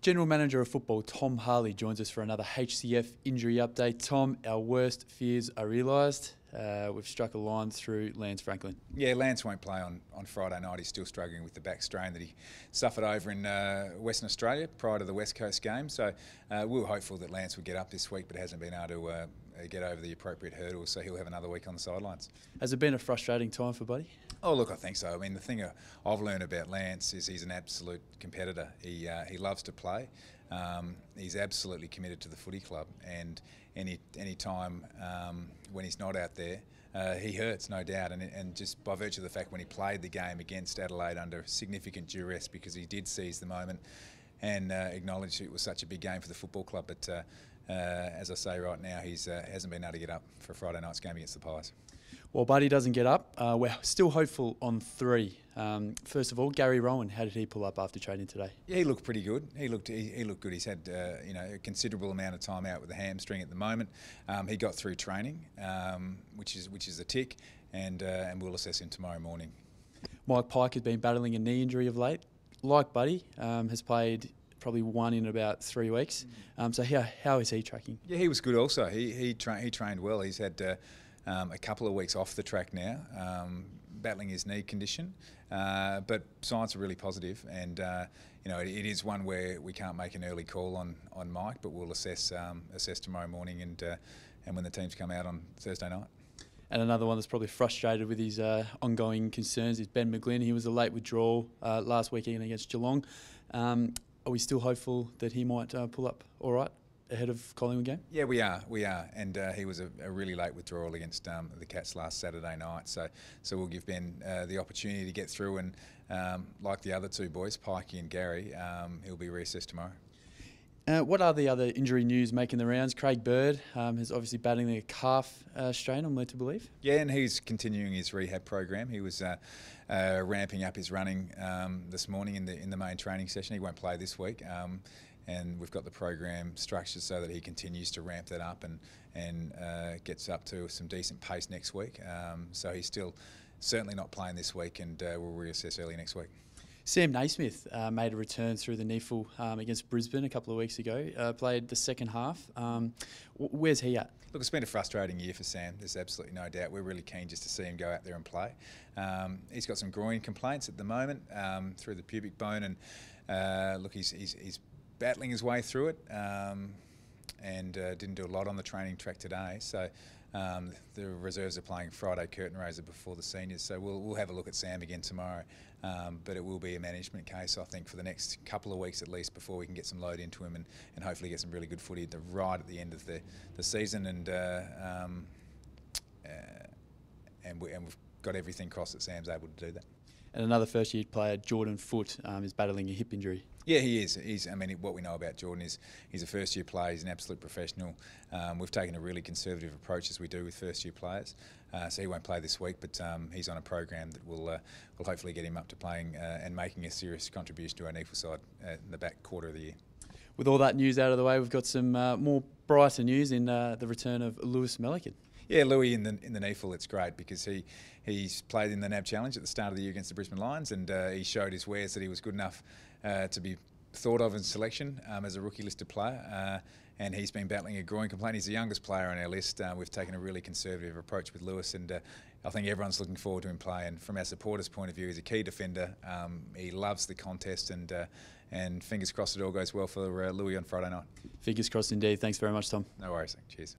General Manager of Football Tom Harley joins us for another HCF injury update. Tom, our worst fears are realised. We've struck a line through Lance Franklin. Yeah, Lance won't play on Friday night. He's still struggling with the back strain that he suffered over in Western Australia prior to the West Coast game. So we were hopeful that Lance would get up this week, but hasn't been able to get over the appropriate hurdles, so he'll have another week on the sidelines. Has it been a frustrating time for Buddy? Oh, look, I think so. I mean, the thing I've learned about Lance is he's an absolute competitor. He loves to play. He's absolutely committed to the footy club, and any time when he's not out there, he hurts, no doubt. And just by virtue of the fact when he played the game against Adelaide under significant duress, because he did seize the moment and acknowledge it was such a big game for the football club. But as I say right now, he hasn't been able to get up for Friday night's game against the Pies. Well, Buddy doesn't get up. We're still hopeful on three. First of all, Gary Rohan, how did he pull up after training today? Yeah, he looked pretty good. He looked good. He's had a considerable amount of time out with the hamstring at the moment. He got through training, which is a tick, and we'll assess him tomorrow morning. Mike Pyke has been battling a knee injury of late. Like Buddy, has played probably one in about 3 weeks. So how is he tracking? Yeah, he was good also. He trained well. He's had a couple of weeks off the track now, battling his knee condition, but signs are really positive, and it is one where we can't make an early call on Mike, but we'll assess tomorrow morning and when the teams come out on Thursday night. And another one that's probably frustrated with his ongoing concerns is Ben McGlynn. He was a late withdrawal last weekend against Geelong. Are we still hopeful that he might pull up all right ahead of Collingwood game? Yeah, we are, and he was a really late withdrawal against the Cats last Saturday night. So we'll give Ben the opportunity to get through, and like the other two boys, Pyke and Gary, he'll be reassessed tomorrow. What are the other injury news making the rounds? Craig Bird is obviously battling a calf strain, I'm led to believe. Yeah, and he's continuing his rehab program. He was ramping up his running this morning in the main training session. He won't play this week. And we've got the program structured so that he continues to ramp that up and gets up to some decent pace next week. So he's still certainly not playing this week, and we'll reassess early next week. Sam Naismith made a return through the NEFL against Brisbane a couple of weeks ago, played the second half. Where's he at? Look, it's been a frustrating year for Sam, there's absolutely no doubt. We're really keen just to see him go out there and play. He's got some groin complaints at the moment through the pubic bone, and look, he's battling his way through it, and didn't do a lot on the training track today. So the reserves are playing Friday curtain raiser before the seniors. So we'll have a look at Sam again tomorrow. But it will be a management case, I think, for the next couple of weeks at least before we can get some load into him and hopefully get some really good footy right at the end of the season. And we've got everything crossed that Sam's able to do that. And another first-year player, Jordan Foote, is battling a hip injury. Yeah, he is. I mean, what we know about Jordan is he's a first-year player. He's an absolute professional. We've taken a really conservative approach, as we do with first-year players. So he won't play this week, but he's on a program that will hopefully get him up to playing and making a serious contribution to our NEFL side in the back quarter of the year. With all that news out of the way, we've got some more brighter news in the return of Lewis Milliken. Yeah, Louis in the NEFL, it's great because he's played in the NAB Challenge at the start of the year against the Brisbane Lions, and he showed his wares that he was good enough to be thought of in selection as a rookie listed player, and he's been battling a groin complaint. He's the youngest player on our list. We've taken a really conservative approach with Lewis, and I think everyone's looking forward to him playing. From our supporters' point of view, he's a key defender. He loves the contest, and fingers crossed it all goes well for Louis on Friday night. Fingers crossed indeed. Thanks very much, Tom. No worries. Cheers.